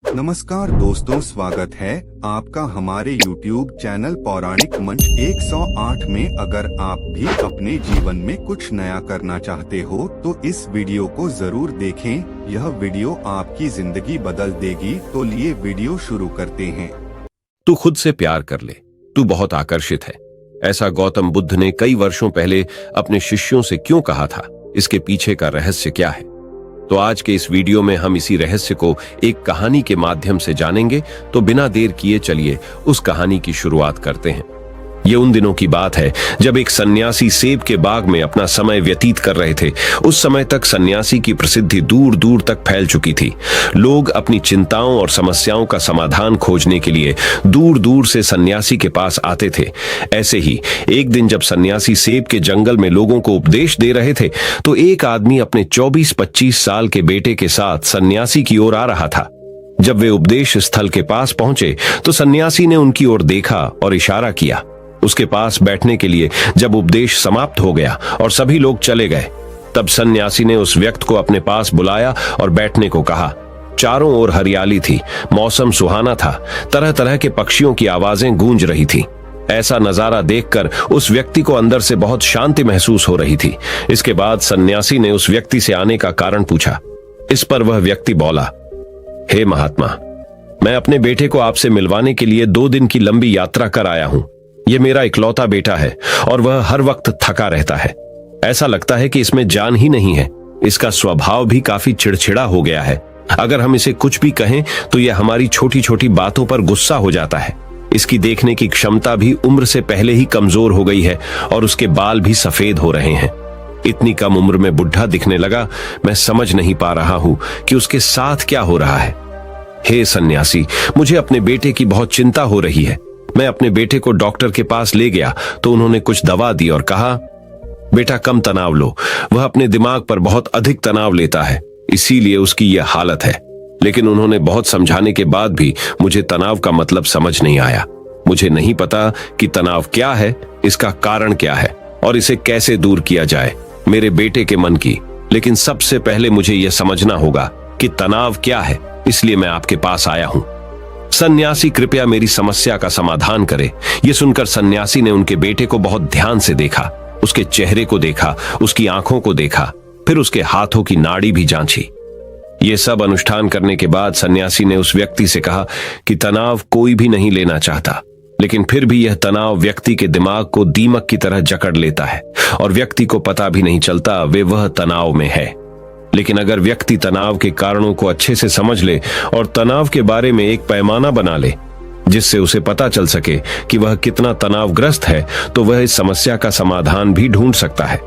नमस्कार दोस्तों, स्वागत है आपका हमारे YouTube चैनल पौराणिक मंच 108 में। अगर आप भी अपने जीवन में कुछ नया करना चाहते हो तो इस वीडियो को जरूर देखें। यह वीडियो आपकी जिंदगी बदल देगी। तो लिए वीडियो शुरू करते हैं। तू खुद से प्यार कर ले, तू बहुत आकर्षित है। ऐसा गौतम बुद्ध ने कई वर्षों पहले अपने शिष्यों से क्यों कहा था? इसके पीछे का रहस्य क्या है? तो आज के इस वीडियो में हम इसी रहस्य को एक कहानी के माध्यम से जानेंगे। तो बिना देर किए चलिए उस कहानी की शुरुआत करते हैं। ये उन दिनों की बात है जब एक सन्यासी सेब के बाग में अपना समय व्यतीत कर रहे थे। उस समय तक सन्यासी की प्रसिद्धि दूर दूर तक फैल चुकी थी। लोग अपनी चिंताओं और समस्याओं का समाधान खोजने के लिए दूर दूर से सन्यासी के पास आते थे। ऐसे ही एक दिन जब सन्यासी सेब के जंगल में लोगों को उपदेश दे रहे थे तो एक आदमी अपने 24-25 साल के बेटे के साथ सन्यासी की ओर आ रहा था। जब वे उपदेश स्थल के पास पहुंचे तो सन्यासी ने उनकी ओर देखा और इशारा किया। उसके पास बैठने के लिए जब उपदेश समाप्त हो गया और सभी लोग चले गए, तब सन्यासी ने उस व्यक्ति को अपने पास बुलाया और बैठने को कहा। चारों ओर हरियाली थी, मौसम सुहाना था, तरह तरह के पक्षियों की आवाजें गूंज रही थी। ऐसा नजारा देखकर उस व्यक्ति को अंदर से बहुत शांति महसूस हो रही थी। इसके बाद सन्यासी ने उस व्यक्ति से आने का कारण पूछा। इस पर वह व्यक्ति बोला, हे महात्मा, मैं अपने बेटे को आपसे मिलवाने के लिए 2 दिन की लंबी यात्रा कर आया हूं। ये मेरा इकलौता बेटा है और वह हर वक्त थका रहता है। ऐसा लगता है कि इसमें जान ही नहीं है। इसका स्वभाव भी काफी चिड़चिड़ा हो गया है। अगर हम इसे कुछ भी कहें तो यह हमारी छोटी छोटी बातों पर गुस्सा हो जाता है। इसकी देखने की क्षमता भी उम्र से पहले ही कमजोर हो गई है और उसके बाल भी सफेद हो रहे हैं। इतनी कम उम्र में बुढ़ा दिखने लगा। मैं समझ नहीं पा रहा हूं कि उसके साथ क्या हो रहा है। हे सन्यासी, मुझे अपने बेटे की बहुत चिंता हो रही है। मैं अपने बेटे को डॉक्टर के पास ले गया तो उन्होंने कुछ दवा दी और कहा, बेटा कम तनाव लो। वह अपने दिमाग पर बहुत अधिक तनाव लेता है, इसीलिए उसकी यह हालत है। लेकिन उन्होंने बहुत समझाने के बाद भी मुझे तनाव का मतलब समझ नहीं आया। मुझे नहीं पता कि तनाव क्या है, इसका कारण क्या है और इसे कैसे दूर किया जाए मेरे बेटे के मन की। लेकिन सबसे पहले मुझे यह समझना होगा कि तनाव क्या है, इसलिए मैं आपके पास आया हूं। सन्यासी, कृपया मेरी समस्या का समाधान करें। यह सुनकर सन्यासी ने उनके बेटे को बहुत ध्यान से देखा। उसके चेहरे को देखा, उसकी आंखों को देखा, फिर उसके हाथों की नाड़ी भी जांची। ये सब अनुष्ठान करने के बाद सन्यासी ने उस व्यक्ति से कहा कि तनाव कोई भी नहीं लेना चाहता, लेकिन फिर भी यह तनाव व्यक्ति के दिमाग को दीमक की तरह जकड़ लेता है और व्यक्ति को पता भी नहीं चलता वह तनाव में है। लेकिन अगर व्यक्ति तनाव के कारणों को अच्छे से समझ ले और तनाव के बारे में एक पैमाना बना ले जिससे उसे पता चल सके कि वह कितना तनावग्रस्त है, तो वह इस समस्या का समाधान भी ढूंढ सकता है।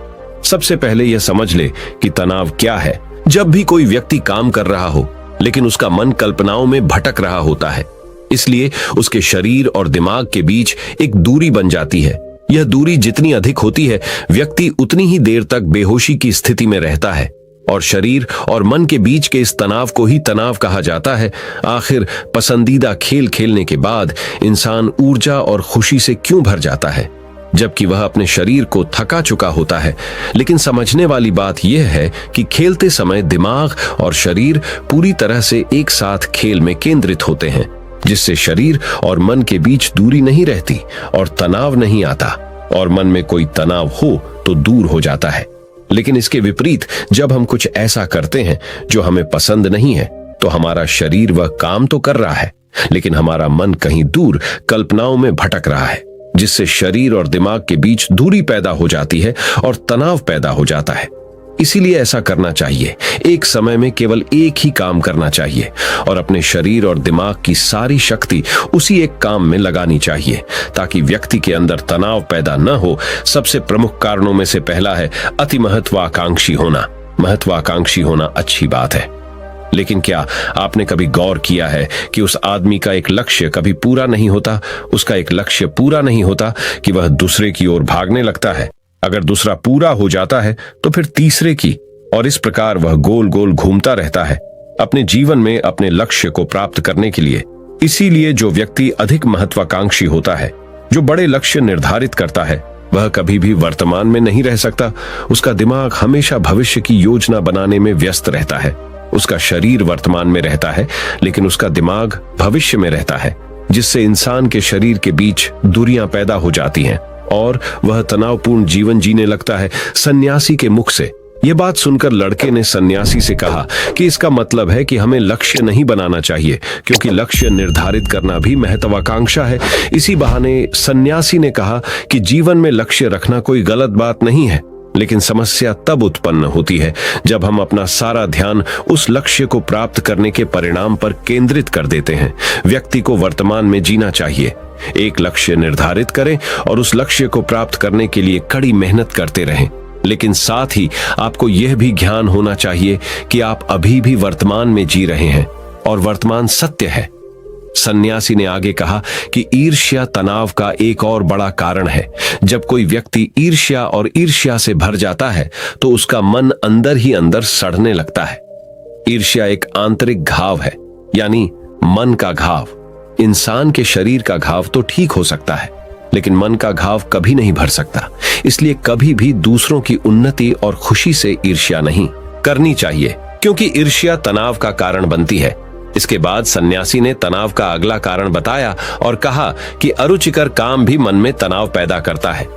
सबसे पहले यह समझ ले कि तनाव क्या है। जब भी कोई व्यक्ति काम कर रहा हो लेकिन उसका मन कल्पनाओं में भटक रहा होता है, इसलिए उसके शरीर और दिमाग के बीच एक दूरी बन जाती है। यह दूरी जितनी अधिक होती है, व्यक्ति उतनी ही देर तक बेहोशी की स्थिति में रहता है और शरीर और मन के बीच के इस तनाव को ही तनाव कहा जाता है। आखिर पसंदीदा खेल खेलने के बाद इंसान ऊर्जा और खुशी से क्यों भर जाता है, जबकि वह अपने शरीर को थका चुका होता है। लेकिन समझने वाली बात यह है कि खेलते समय दिमाग और शरीर पूरी तरह से एक साथ खेल में केंद्रित होते हैं, जिससे शरीर और मन के बीच दूरी नहीं रहती और तनाव नहीं आता, और मन में कोई तनाव हो तो दूर हो जाता है। लेकिन इसके विपरीत जब हम कुछ ऐसा करते हैं जो हमें पसंद नहीं है, तो हमारा शरीर वह काम तो कर रहा है, लेकिन हमारा मन कहीं दूर कल्पनाओं में भटक रहा है, जिससे शरीर और दिमाग के बीच दूरी पैदा हो जाती है और तनाव पैदा हो जाता है। इसीलिए ऐसा करना चाहिए, एक समय में केवल एक ही काम करना चाहिए और अपने शरीर और दिमाग की सारी शक्ति उसी एक काम में लगानी चाहिए, ताकि व्यक्ति के अंदर तनाव पैदा न हो। सबसे प्रमुख कारणों में से पहला है अति महत्वाकांक्षी होना। महत्वाकांक्षी होना अच्छी बात है, लेकिन क्या आपने कभी गौर किया है कि उस आदमी का एक लक्ष्य कभी पूरा नहीं होता? उसका एक लक्ष्य पूरा नहीं होता कि वह दूसरे की ओर भागने लगता है। अगर दूसरा पूरा हो जाता है तो फिर तीसरे की, और इस प्रकार वह गोल गोल घूमता रहता है अपने जीवन में अपने लक्ष्य को प्राप्त करने के लिए। इसीलिए जो व्यक्ति अधिक महत्वाकांक्षी होता है, जो बड़े लक्ष्य निर्धारित करता है, वह कभी भी वर्तमान में नहीं रह सकता। उसका दिमाग हमेशा भविष्य की योजना बनाने में व्यस्त रहता है। उसका शरीर वर्तमान में रहता है, लेकिन उसका दिमाग भविष्य में रहता है, जिससे इंसान के शरीर के बीच दूरियां पैदा हो जाती हैं और वह तनावपूर्ण जीवन जीने लगता है। सन्यासी के मुख से यह बात सुनकर लड़के ने सन्यासी से कहा कि इसका मतलब है कि हमें लक्ष्य नहीं बनाना चाहिए, क्योंकि लक्ष्य निर्धारित करना भी महत्वाकांक्षा है। इसी बहाने सन्यासी ने कहा कि जीवन में लक्ष्य रखना कोई गलत बात नहीं है, लेकिन समस्या तब उत्पन्न होती है जब हम अपना सारा ध्यान उस लक्ष्य को प्राप्त करने के परिणाम पर केंद्रित कर देते हैं। व्यक्ति को वर्तमान में जीना चाहिए, एक लक्ष्य निर्धारित करें और उस लक्ष्य को प्राप्त करने के लिए कड़ी मेहनत करते रहें। लेकिन साथ ही आपको यह भी ज्ञान होना चाहिए कि आप अभी भी वर्तमान में जी रहे हैं और वर्तमान सत्य है। सन्यासी ने आगे कहा कि ईर्ष्या तनाव का एक और बड़ा कारण है। जब कोई व्यक्ति ईर्ष्या और ईर्ष्या से भर जाता है तो उसका मन अंदर ही अंदर सड़ने लगता है। ईर्ष्या एक आंतरिक घाव है, यानी मन का घाव। इंसान के शरीर का घाव तो ठीक हो सकता है, लेकिन मन का घाव कभी नहीं भर सकता। इसलिए कभी भी दूसरों की उन्नति और खुशी से ईर्ष्या नहीं करनी चाहिए, क्योंकि ईर्ष्या तनाव का कारण बनती है। इसके बाद सन्यासी ने तनाव का अगला कारण बताया और कहा कि अरुचिकर काम भी मन में तनाव पैदा करता है।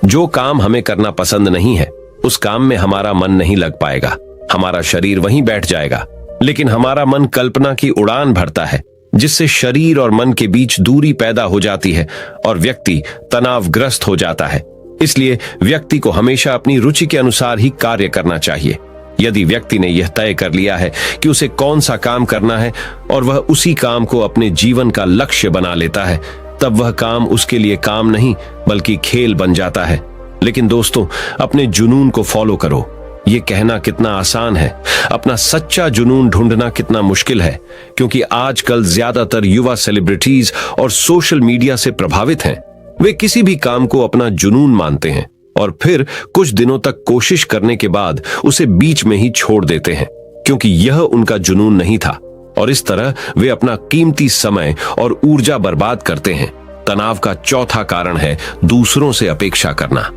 जो काम हमें करना पसंद नहीं है, उस काम में हमारा मन नहीं लग पाएगा, हमारा शरीर वहीं बैठ जाएगा। लेकिन हमारा मन कल्पना की उड़ान भरता है, जिससे शरीर और मन के बीच दूरी पैदा हो जाती है और व्यक्ति तनावग्रस्त हो जाता है। इसलिए व्यक्ति को हमेशा अपनी रुचि के अनुसार ही कार्य करना चाहिए। यदि व्यक्ति ने यह तय कर लिया है कि उसे कौन सा काम करना है और वह उसी काम को अपने जीवन का लक्ष्य बना लेता है, तब वह काम उसके लिए काम नहीं बल्कि खेल बन जाता है। लेकिन दोस्तों, अपने जुनून को फॉलो करो। ये कहना कितना आसान है, अपना सच्चा जुनून ढूंढना कितना मुश्किल है, क्योंकि आजकल ज्यादातर युवा सेलिब्रिटीज और सोशल मीडिया से प्रभावित हैं। वे किसी भी काम को अपना जुनून मानते हैं और फिर कुछ दिनों तक कोशिश करने के बाद उसे बीच में ही छोड़ देते हैं, क्योंकि यह उनका जुनून नहीं था। और इस तरह वे अपना कीमती समय और ऊर्जा बर्बाद करते हैं। तनाव का चौथा कारण है दूसरों से अपेक्षा करना।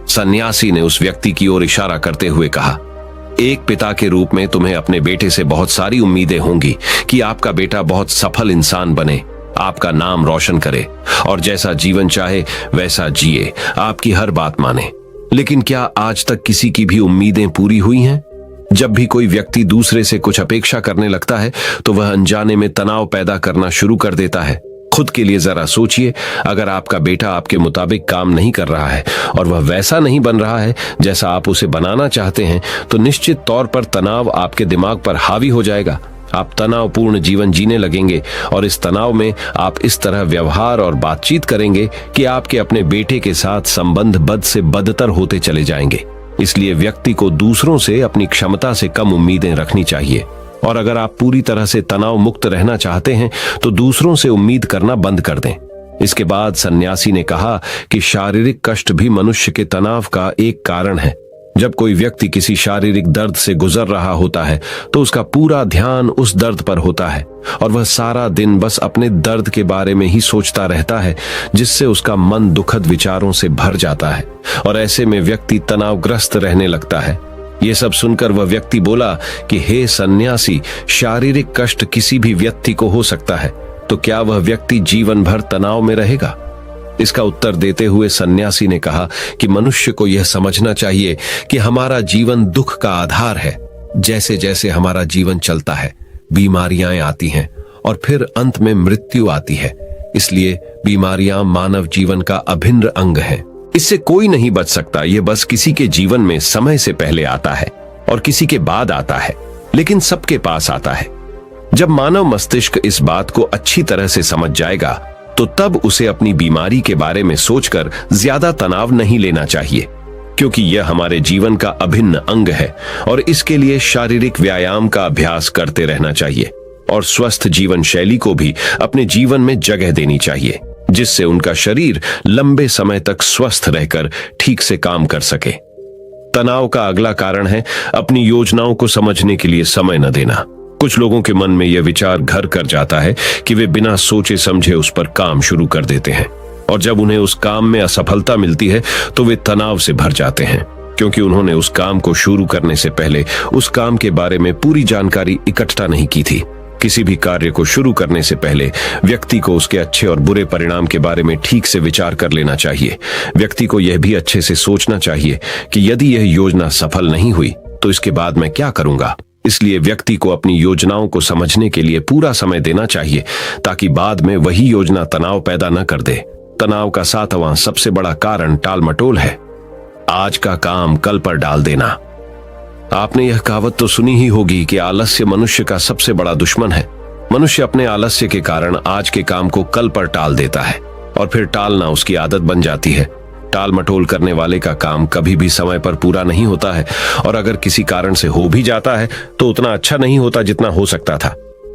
सन्यासी ने उस व्यक्ति की ओर इशारा करते हुए कहा, एक पिता के रूप में तुम्हें अपने बेटे से बहुत सारी उम्मीदें होंगी कि आपका बेटा बहुत सफल इंसान बने, आपका नाम रोशन करे और जैसा जीवन चाहे वैसा जिए, आपकी हर बात माने। लेकिन क्या आज तक किसी की भी उम्मीदें पूरी हुई हैं? जब भी कोई व्यक्ति दूसरे से कुछ अपेक्षा करने लगता है तो वह अनजाने में तनाव पैदा करना शुरू कर देता है। खुद के लिए जरा सोचिए, अगर आपका बेटा आपके मुताबिक काम नहीं कर रहा है और वह वैसा नहीं बन रहा है जैसा आप उसे बनाना चाहते हैं, तो निश्चित तौर पर तनाव आपके दिमाग पर हावी हो जाएगा। आप तनावपूर्ण जीवन जीने लगेंगे और इस तनाव में आप इस तरह व्यवहार और बातचीत करेंगे कि आपके अपने बेटे के साथ संबंध बद से बदतर होते चले जाएंगे। इसलिए व्यक्ति को दूसरों से अपनी क्षमता से कम उम्मीदें रखनी चाहिए। और अगर आप पूरी तरह से तनाव मुक्त रहना चाहते हैं तो दूसरों से उम्मीद करना बंद कर दें। इसके बाद सन्यासी ने कहा कि शारीरिक कष्ट भी मनुष्य के तनाव का एक कारण है। जब कोई व्यक्ति किसी शारीरिक दर्द से गुजर रहा होता है तो उसका पूरा ध्यान उस दर्द पर होता है और वह सारा दिन बस अपने दर्द के बारे में ही सोचता रहता है, जिससे उसका मन दुखद विचारों से भर जाता है और ऐसे में व्यक्ति तनावग्रस्त रहने लगता है। ये सब सुनकर वह व्यक्ति बोला कि हे सन्यासी, शारीरिक कष्ट किसी भी व्यक्ति को हो सकता है, तो क्या वह व्यक्ति जीवन भर तनाव में रहेगा? इसका उत्तर देते हुए सन्यासी ने कहा कि मनुष्य को यह समझना चाहिए कि हमारा जीवन दुख का आधार है। जैसे जैसे हमारा जीवन चलता है, बीमारियां आती हैं और फिर अंत में मृत्यु आती है। इसलिए बीमारियां मानव जीवन का अभिन्न अंग है। इससे कोई नहीं बच सकता। यह बस किसी के जीवन में समय से पहले आता है और किसी के बाद आता है, लेकिन सबके पास आता है। जब मानव मस्तिष्क इस बात को अच्छी तरह से समझ जाएगा तो तब उसे अपनी बीमारी के बारे में सोचकर ज्यादा तनाव नहीं लेना चाहिए, क्योंकि यह हमारे जीवन का अभिन्न अंग है और इसके लिए शारीरिक व्यायाम का अभ्यास करते रहना चाहिए और स्वस्थ जीवन शैली को भी अपने जीवन में जगह देनी चाहिए, जिससे उनका शरीर लंबे समय तक स्वस्थ रहकर ठीक से काम कर सके। तनाव का अगला कारण है अपनी योजनाओं को समझने के लिए समय न देना। कुछ लोगों के मन में यह विचार घर कर जाता है कि वे बिना सोचे समझे उस पर काम शुरू कर देते हैं और जब उन्हें उस काम में असफलता मिलती है तो वे तनाव से भर जाते हैं। क्योंकि उन्होंने उस काम को शुरू करने से पहले उस काम के बारे में पूरी जानकारी इकट्ठा नहीं की थी। किसी भी कार्य को शुरू करने से पहले व्यक्ति को उसके अच्छे और बुरे परिणाम के बारे में ठीक से विचार कर लेना चाहिए। व्यक्ति को यह भी अच्छे से सोचना चाहिए कि यदि यह योजना सफल नहीं हुई तो इसके बाद मैं क्या करूंगा। इसलिए व्यक्ति को अपनी योजनाओं को समझने के लिए पूरा समय देना चाहिए, ताकि बाद में वही योजना तनाव पैदा न कर दे। तनाव का 7वां सबसे बड़ा कारण टालमटोल है। आज का काम कल पर डाल देना। आपने यह कहावत तो सुनी ही होगी कि आलस्य मनुष्य का सबसे बड़ा दुश्मन है। मनुष्य अपने आलस्य के कारण आज के काम को कल पर टाल देता है और फिर टालना उसकी आदत बन जाती है। टाल मटोल करने वाले का काम कभी भी समय पर पूरा नहीं होता है, और अगर किसी कारण से हो भी जाता है तो उतना अच्छा नहीं होता जितना हो सकता था,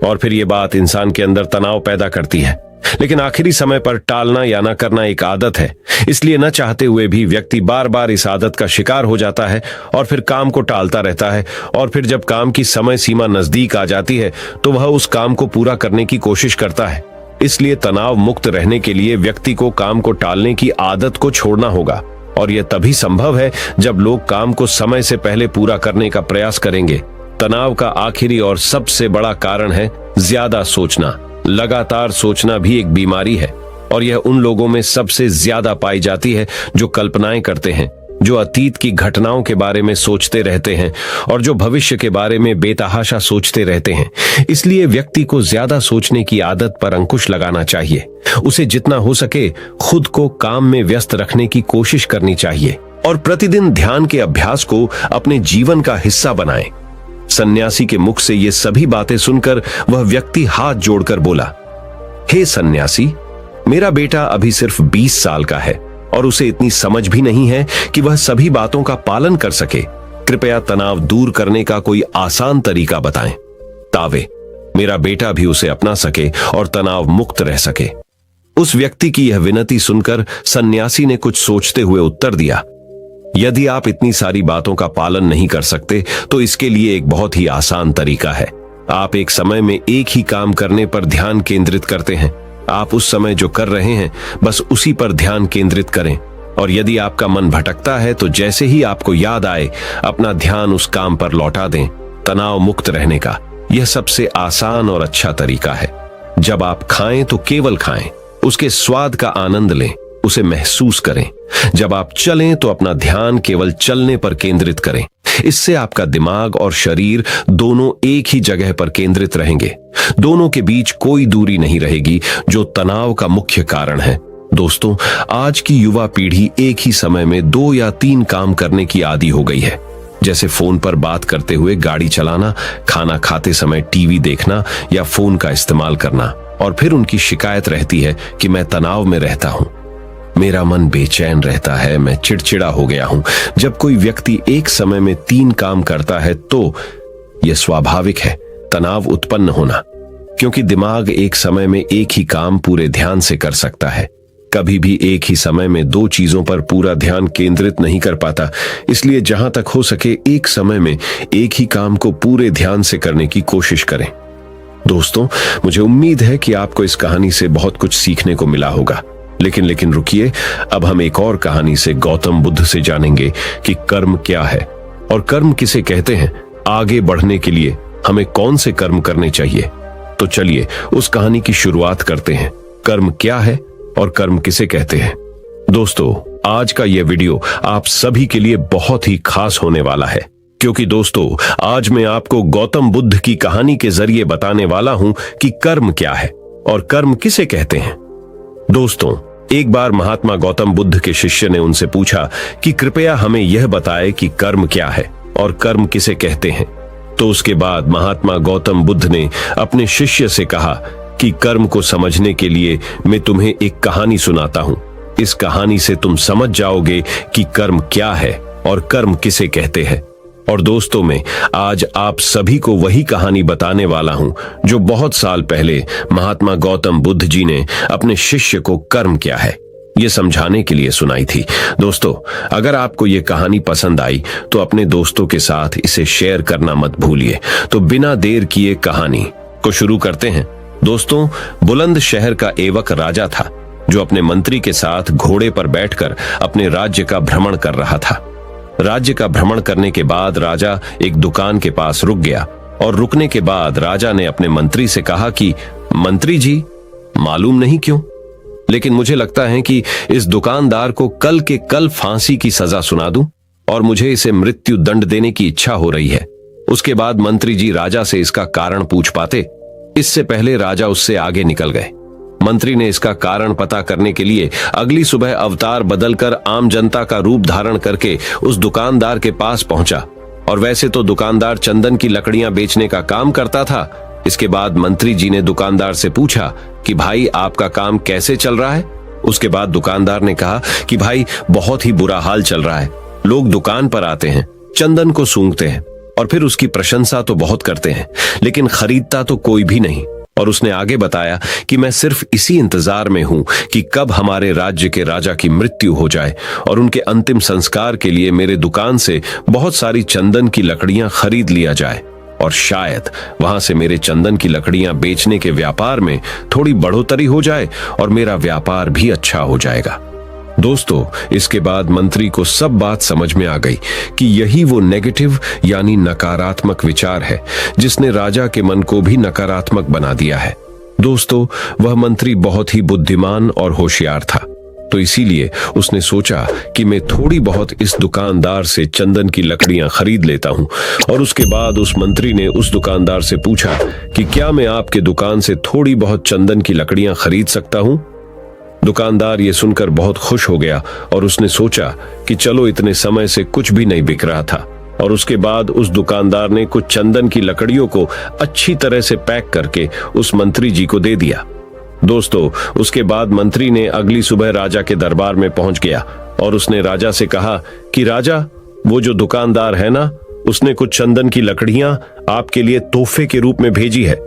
और फिर ये बात इंसान के अंदर तनाव पैदा करती है। लेकिन आखिरी समय पर टालना या न करना एक आदत है, इसलिए न चाहते हुए भी व्यक्ति बार बार इस आदत का शिकार हो जाता है और फिर काम को टालता रहता है, और फिर जब काम की समय सीमा नजदीक आ जाती है तो वह उस काम को पूरा करने की कोशिश करता है। इसलिए तनाव मुक्त रहने के लिए व्यक्ति को काम को टालने की आदत को छोड़ना होगा, और यह तभी संभव है जब लोग काम को समय से पहले पूरा करने का प्रयास करेंगे। तनाव का आखिरी और सबसे बड़ा कारण है ज्यादा सोचना। लगातार सोचना भी एक बीमारी है, और यह उन लोगों में सबसे ज्यादा पाई जाती है जो कल्पनाएं करते हैं, जो अतीत की घटनाओं के बारे में सोचते रहते हैं और जो भविष्य के बारे में बेतहाशा सोचते रहते हैं। इसलिए व्यक्ति को ज्यादा सोचने की आदत पर अंकुश लगाना चाहिए। उसे जितना हो सके खुद को काम में व्यस्त रखने की कोशिश करनी चाहिए, और प्रतिदिन ध्यान के अभ्यास को अपने जीवन का हिस्सा बनाएं। सन्यासी के मुख से ये सभी बातें सुनकर वह व्यक्ति हाथ जोड़कर बोला, हे सन्यासी, मेरा बेटा अभी सिर्फ 20 साल का है और उसे इतनी समझ भी नहीं है कि वह सभी बातों का पालन कर सके। कृपया तनाव दूर करने का कोई आसान तरीका बताएं, तावे मेरा बेटा भी उसे अपना सके और तनाव मुक्त रह सके। उस व्यक्ति की यह विनती सुनकर सन्यासी ने कुछ सोचते हुए उत्तर दिया, यदि आप इतनी सारी बातों का पालन नहीं कर सकते तो इसके लिए एक बहुत ही आसान तरीका है। आप एक समय में एक ही काम करने पर ध्यान केंद्रित करते हैं। आप उस समय जो कर रहे हैं बस उसी पर ध्यान केंद्रित करें, और यदि आपका मन भटकता है तो जैसे ही आपको याद आए अपना ध्यान उस काम पर लौटा दें। तनाव मुक्त रहने का यह सबसे आसान और अच्छा तरीका है। जब आप खाएं तो केवल खाएं, उसके स्वाद का आनंद लें, उसे महसूस करें। जब आप चलें तो अपना ध्यान केवल चलने पर केंद्रित करें। इससे आपका दिमाग और शरीर दोनों एक ही जगह पर केंद्रित रहेंगे। दोनों के बीच कोई दूरी नहीं रहेगी, जो तनाव का मुख्य कारण है। दोस्तों, आज की युवा पीढ़ी एक ही समय में 2 या 3 काम करने की आदी हो गई है, जैसे फोन पर बात करते हुए गाड़ी चलाना, खाना खाते समय टीवी देखना या फोन का इस्तेमाल करना। और फिर उनकी शिकायत रहती है कि मैं तनाव में रहता हूं, मेरा मन बेचैन रहता है, मैं चिड़चिड़ा हो गया हूं। जब कोई व्यक्ति एक समय में 3 काम करता है तो यह स्वाभाविक है तनाव उत्पन्न होना, क्योंकि दिमाग एक समय में एक ही काम पूरे ध्यान से कर सकता है। कभी भी एक ही समय में 2 चीजों पर पूरा ध्यान केंद्रित नहीं कर पाता। इसलिए जहां तक हो सके एक समय में एक ही काम को पूरे ध्यान से करने की कोशिश करें। दोस्तों, मुझे उम्मीद है कि आपको इस कहानी से बहुत कुछ सीखने को मिला होगा। लेकिन रुकिए, अब हम एक और कहानी से गौतम बुद्ध से जानेंगे कि कर्म क्या है और कर्म किसे कहते हैं। आगे बढ़ने के लिए हमें कौन से कर्म करने चाहिए, तो चलिए उस कहानी की शुरुआत करते हैं। कर्म क्या है और कर्म किसे कहते हैं। दोस्तों, आज का यह वीडियो आप सभी के लिए बहुत ही खास होने वाला है, क्योंकि दोस्तों आज मैं आपको गौतम बुद्ध की कहानी के जरिए बताने वाला हूं कि कर्म क्या है और कर्म किसे कहते हैं। दोस्तों, एक बार महात्मा गौतम बुद्ध के शिष्य ने उनसे पूछा कि कृपया हमें यह बताएं कि कर्म क्या है और कर्म किसे कहते हैं। तो उसके बाद महात्मा गौतम बुद्ध ने अपने शिष्य से कहा कि कर्म को समझने के लिए मैं तुम्हें एक कहानी सुनाता हूं। इस कहानी से तुम समझ जाओगे कि कर्म क्या है और कर्म किसे कहते हैं। और दोस्तों, मैं आज आप सभी को वही कहानी बताने वाला हूं जो बहुत साल पहले महात्मा गौतम बुद्ध जी ने अपने शिष्य को कर्म क्या है ये समझाने के लिए सुनाई थी। दोस्तों, अगर आपको ये कहानी पसंद आई तो अपने दोस्तों के साथ इसे शेयर करना मत भूलिए। तो बिना देर किए कहानी को शुरू करते हैं। दोस्तों, बुलंद शहर का एवक राजा था जो अपने मंत्री के साथ घोड़े पर बैठकर अपने राज्य का भ्रमण कर रहा था। राज्य का भ्रमण करने के बाद राजा एक दुकान के पास रुक गया और रुकने के बाद राजा ने अपने मंत्री से कहा कि मंत्री जी, मालूम नहीं क्यों, लेकिन मुझे लगता है कि इस दुकानदार को कल के कल फांसी की सजा सुना दूं और मुझे इसे मृत्यु दंड देने की इच्छा हो रही है। उसके बाद मंत्री जी राजा से इसका कारण पूछ पाते, इससे पहले राजा उससे आगे निकल गए। मंत्री ने इसका कारण पता करने के लिए अगली सुबह अवतार बदलकर आम जनता का रूप धारण करके उस दुकानदार के पास पहुंचा। और वैसे तो दुकानदार चंदन की लकड़ियां बेचने का काम करता था। इसके बाद मंत्री जी ने दुकानदार से पूछा कि भाई, आपका काम कैसे चल रहा है? उसके बाद दुकानदार ने कहा कि भाई, बहुत ही बुरा हाल चल रहा है। लोग दुकान पर आते हैं, चंदन को सूंघते हैं और फिर उसकी प्रशंसा तो बहुत करते हैं, लेकिन खरीदता तो कोई भी नहीं। और उसने आगे बताया कि मैं सिर्फ इसी इंतजार में हूं कि कब हमारे राज्य के राजा की मृत्यु हो जाए और उनके अंतिम संस्कार के लिए मेरे दुकान से बहुत सारी चंदन की लकड़ियां खरीद लिया जाए और शायद वहां से मेरे चंदन की लकड़ियां बेचने के व्यापार में थोड़ी बढ़ोतरी हो जाए और मेरा व्यापार भी अच्छा हो जाएगा। दोस्तों, इसके बाद मंत्री को सब बात समझ में आ गई कि यही वो नेगेटिव यानी नकारात्मक विचार है जिसने राजा के मन को भी नकारात्मक बना दिया है। दोस्तों, वह मंत्री बहुत ही बुद्धिमान और होशियार था, तो इसीलिए उसने सोचा कि मैं थोड़ी बहुत इस दुकानदार से चंदन की लकड़ियां खरीद लेता हूं। और उसके बाद उस मंत्री ने उस दुकानदार से पूछा कि क्या मैं आपके दुकान से थोड़ी बहुत चंदन की लकड़ियां खरीद सकता हूं? दुकानदार ये सुनकर बहुत खुश हो गया और उसने सोचा कि चलो, इतने समय से कुछ भी नहीं बिक रहा था। और उसके बाद उस दुकानदार ने कुछ चंदन की लकड़ियों को अच्छी तरह से पैक करके उस मंत्री जी को दे दिया। दोस्तों, उसके बाद मंत्री ने अगली सुबह राजा के दरबार में पहुंच गया और उसने राजा से कहा कि राजा, वो जो दुकानदार है ना, उसने कुछ चंदन की लकड़ियां आपके लिए तोहफे के रूप में भेजी है।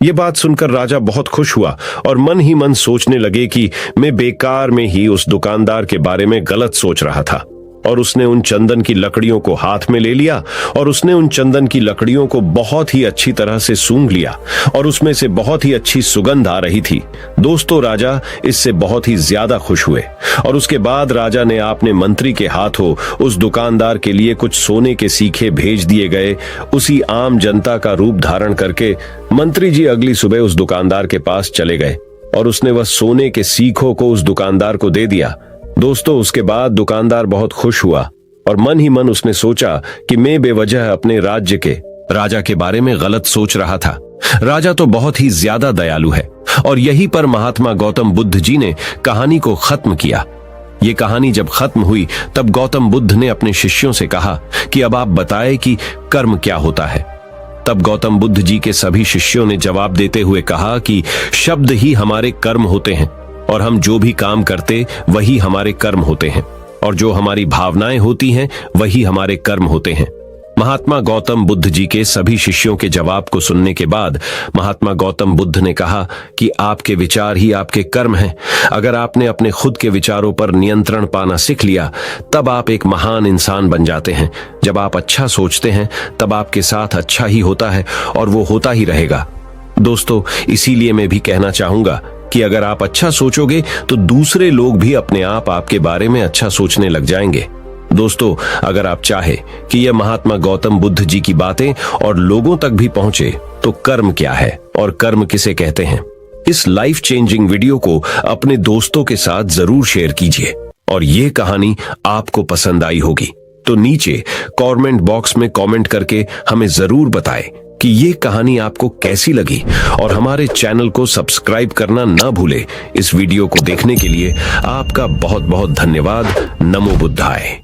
ये बात सुनकर राजा बहुत खुश हुआ और मन ही मन सोचने लगे कि मैं बेकार में ही उस दुकानदार के बारे में गलत सोच रहा था। और उसने उन चंदन की लकड़ियों को हाथ में ले लिया और उसने उन चंदन की लकड़ियों को बहुत ही अच्छी तरह से सूंघ लिया और उसमें से बहुत ही अच्छी सुगंध आ रही थी। दोस्तों, राजा इससे बहुत ही ज्यादा खुश हुए और उसके बाद राजा ने अपने मंत्री के हाथों उस दुकानदार के लिए कुछ सोने के सीखे भेज दिए गए। उसी आम जनता का रूप धारण करके मंत्री जी अगली सुबह उस दुकानदार के पास चले गए और उसने वह सोने के सीखों को उस दुकानदार को दे दिया। दोस्तों, उसके बाद दुकानदार बहुत खुश हुआ और मन ही मन उसने सोचा कि मैं बेवजह अपने राज्य के राजा के बारे में गलत सोच रहा था। राजा तो बहुत ही ज्यादा दयालु है। और यहीं पर महात्मा गौतम बुद्ध जी ने कहानी को खत्म किया। ये कहानी जब खत्म हुई तब गौतम बुद्ध ने अपने शिष्यों से कहा कि अब आप बताएं कि कर्म क्या होता है। तब गौतम बुद्ध जी के सभी शिष्यों ने जवाब देते हुए कहा कि शब्द ही हमारे कर्म होते हैं और हम जो भी काम करते वही हमारे कर्म होते हैं और जो हमारी भावनाएं होती हैं वही हमारे कर्म होते हैं। महात्मा गौतम बुद्ध जी के सभी शिष्यों के जवाब को सुनने के बाद महात्मा गौतम बुद्ध ने कहा कि आपके विचार ही आपके कर्म हैं। अगर आपने अपने खुद के विचारों पर नियंत्रण पाना सीख लिया तब आप एक महान इंसान बन जाते हैं। जब आप अच्छा सोचते हैं तब आपके साथ अच्छा ही होता है और वो होता ही रहेगा। दोस्तों, इसीलिए मैं भी कहना चाहूंगा कि अगर आप अच्छा सोचोगे तो दूसरे लोग भी अपने आप आपके बारे में अच्छा सोचने लग जाएंगे। दोस्तों, अगर आप चाहे कि यह महात्मा गौतम बुद्ध जी की बातें और लोगों तक भी पहुंचे तो कर्म क्या है और कर्म किसे कहते हैं, इस लाइफ चेंजिंग वीडियो को अपने दोस्तों के साथ जरूर शेयर कीजिए। और ये कहानी आपको पसंद आई होगी तो नीचे कमेंट बॉक्स में कमेंट करके हमें जरूर बताएं कि ये कहानी आपको कैसी लगी। और हमारे चैनल को सब्सक्राइब करना ना भूले। इस वीडियो को देखने के लिए आपका बहुत बहुत धन्यवाद। नमो बुद्धाय।